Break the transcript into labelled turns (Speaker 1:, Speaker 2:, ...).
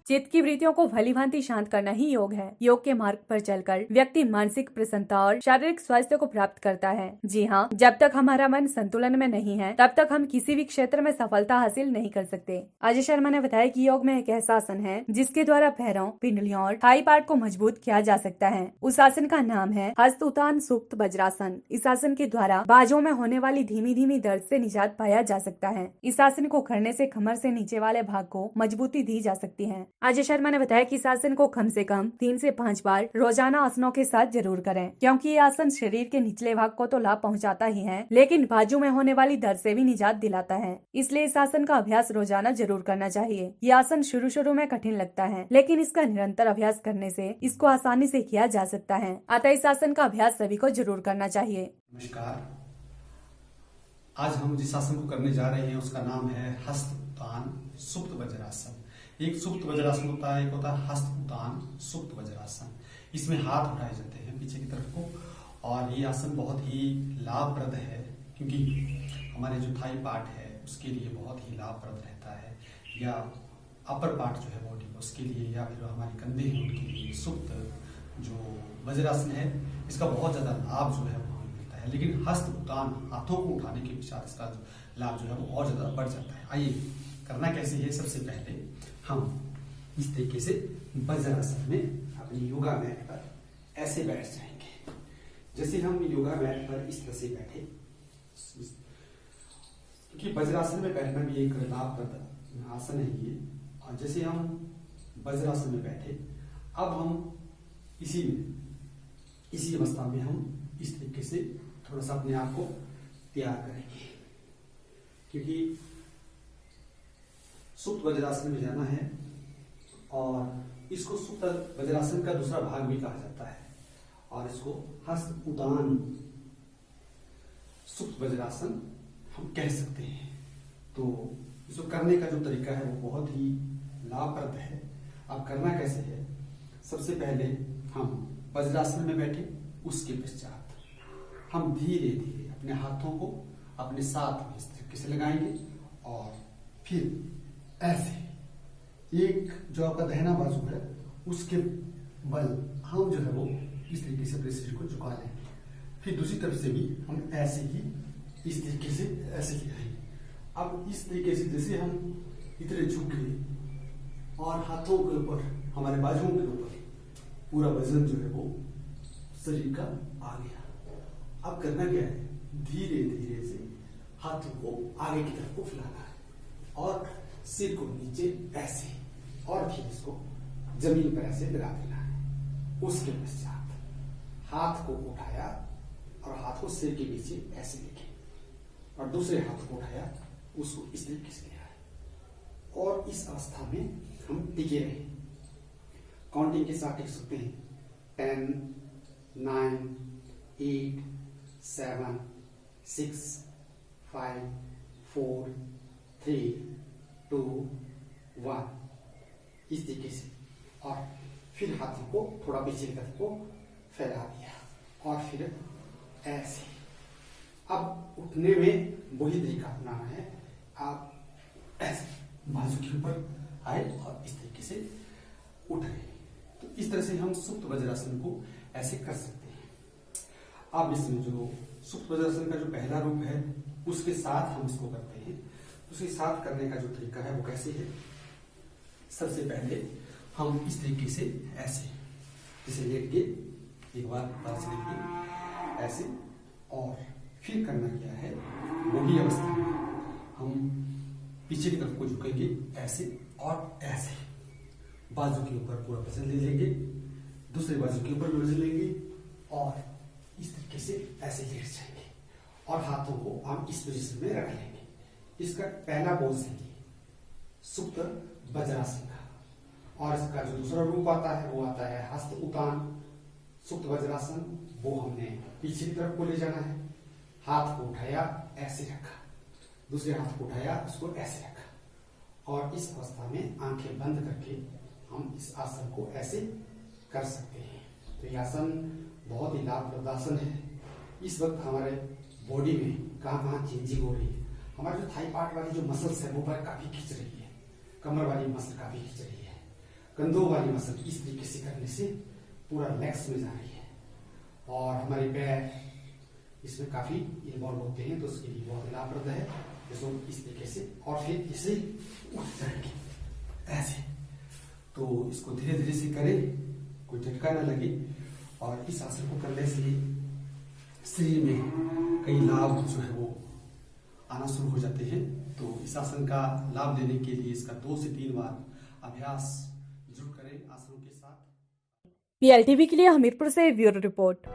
Speaker 1: चित्त की वृत्तियों को भलीभांति शांत करना ही योग है। योग के मार्ग पर चलकर व्यक्ति मानसिक प्रसन्नता और शारीरिक स्वास्थ्य को प्राप्त करता है। जी हाँ, जब तक हमारा मन संतुलन में नहीं है तब तक हम किसी भी क्षेत्र में सफलता हासिल नहीं कर सकते। अजय शर्मा ने बताया कि योग में एक ऐसा आसन है जिसके द्वारा पैरों, पिंडलियों और थाई पार्ट को मजबूत किया जा सकता है। उस आसन का नाम है हस्त उत्तान सुप्त वज्रासन। इस आसन के द्वारा बाजू में होने वाली धीमी धीमी दर्द से निजात पाया जा सकता है। इस आसन को करने से कमर से नीचे वाले भाग को मजबूती दी जा सकती है। अजय शर्मा ने बताया कि इस आसन को कम से कम 3 से 5 बार रोजाना आसनों के साथ जरूर करें, क्योंकि ये आसन शरीर के निचले भाग को तो लाभ पहुंचाता ही है, लेकिन बाजू में होने वाली दर्द से भी निजात दिलाता है। इसलिए इस आसन का अभ्यास रोजाना जरूर करना चाहिए। ये आसन शुरू में कठिन लगता है, लेकिन इसका निरंतर अभ्यास करने से इसको आसानी से किया जा सकता है। अतः इस आसन का अभ्यास सभी को जरूर करना चाहिए।
Speaker 2: नमस्कार, आज हम जिस आसन को करने जा रहे हैं उसका नाम है हस्त उत्तान सुप्त वज्रासन। एक सुप्त वज्रासन होता है, एक होता है हस्त उत्तान सुप्त वज्रासन। इसमें हाथ उठाए जाते हैं पीछे की तरफ को, और ये आसन बहुत ही लाभप्रद है क्योंकि हमारे जो थाई पार्ट है उसके लिए बहुत ही लाभप्रद रहता है, या अपर पार्ट जो है बॉडी को उसके लिए, या फिर हमारे कंधे हैं उनके लिए सुप्त जो वज्रासन है इसका बहुत ज्यादा लाभ जो है वो मिलता है। लेकिन हस्त उत्तान हाथों को उठाने के पश्चात इसका लाभ जो है वो और ज्यादा बढ़ जाता है। आइए करना कैसे है। सबसे पहले हम इस तरीके से वज्रासन में अपनी योगा मैट पर ऐसे बैठ जाएंगे। जैसे हम योगा मैट पर इस तरह से बैठे, क्योंकि वज्रासन में बैठना भी एक लाभप्रद आसन है ये। और जैसे हम वज्रासन में बैठे, अब हम इसी अवस्था में हम इस तरीके से थोड़ा सा अपने आप को तैयार करेंगे, क्योंकि सुप्त वज्रासन में जाना है। और इसको सुप्त वज्रासन का दूसरा भाग भी कहा जाता है, और इसको हस्त उत्तान सुप्त वज्रासन हम कह सकते हैं। तो इसको करने का जो तरीका है वो बहुत ही लाभप्रद है। अब करना कैसे है। सबसे पहले हम वज्रासन में बैठे, उसके पश्चात हम धीरे धीरे अपने हाथों को अपने साथ में इस तरीके से लगाएंगे, और फिर ऐसे एक जो आपका दाहिना बाजू है उसके बल हम जो है वो इस तरीके से अपने शरीर को झुका लेंगे। फिर दूसरी तरफ से भी हम ऐसे ही इस तरीके से ऐसे गिराएंगे। अब इस तरीके से जैसे हम इतने झुके और हाथों के ऊपर, हमारे बाजुओं के ऊपर पूरा वजन जो है वो शरीर का आ गया। अब करना क्या है, धीरे धीरे से हाथों को आगे की तरफ को फैलाना है और सिर को नीचे ऐसे, और फिर इसको जमीन पर ऐसे लगा देना है। उसके पश्चात हाथ को उठाया और हाथ को सिर के पीछे ऐसे लेके, और दूसरे हाथ को उठाया, उसको इस तरीके से लिया है। और इस अवस्था में हम टिके रहे। काउंटिंग के साथ टिक सकते हैं। 10, 9, 8, 7, 6, 5, 4, 3, 2, 1 इस तरीके से। और फिर हाथों को थोड़ा पीछे की तरफ को फैला दिया, और फिर ऐसे। अब उठने में वही तरीका अपनाना है। आप ऐसे बाजू के ऊपर आए और इस तरीके से उठ रहे। तो इस तरह से हम सुप्त वज्रासन को ऐसे कर सकते हैं। अब इसमें जो सुप्त वज्रासन का जो पहला रूप है उसके साथ हम इसको करते हैं। उसके साथ करने का जो तरीका है वो कैसे है। सबसे पहले हम इस तरीके से ऐसे जैसे लेट के एक बार लेके ऐसे, और फिर करना क्या है, वही अवस्था में हम पीछे की तरफ को झुकेंगे ऐसे, और ऐसे बाजू के ऊपर पूरा वजन ले लेंगे, दूसरे बाजू के ऊपर भी वजन लेंगे, और इस तरीके से ऐसे लेट जाएंगे, और हाथों को हम इस पोजीशन में रख लेंगे। इसका पहला पोज है सुप्त वज्रासन का। और इसका जो दूसरा रूप आता है वो आता है हस्त उत्तान सुप्त वज्रासन। वो हमने पीछे की तरफ को ले जाना है। हाथ को उठाया, ऐसे रखा, दूसरे हाथ को उठाया, उसको ऐसे रखा, और इस अवस्था में आंखें बंद करके हम इस आसन को ऐसे कर सकते हैं। तो यह आसन बहुत ही लाभप्रद आसन है। इस वक्त हमारे बॉडी में कहाँ चेंजिंग हो रही है। हमारे जो थाई पार्ट वाली जो मसल्स है वो पर काफी खींच रही है, कमर वाली मसल काफी खींच रही है, कंधों वाली मसल इस तरीके से करने से पूरा लेग्स में जा रही है और हमारे पैर इसमें काफी इन्वॉल्व होते हैं, तो उसके लिए बहुत लाभप्रद है। इसको इस तरीके से और फिर इसे उठ जाएंगे ऐसे, तो इसको धीरे धीरे से करें, कोई झटका ना लगे। और इस आसन को करने से शरीर में कई लाभ जो है वो आना शुरू हो जाते हैं। तो इस आसन का लाभ लेने के लिए इसका 2 से 3 बार अभ्यास जरूर करें आसनों के साथ।
Speaker 1: PLTV के लिए हमीरपुर से ब्यूरो रिपोर्ट।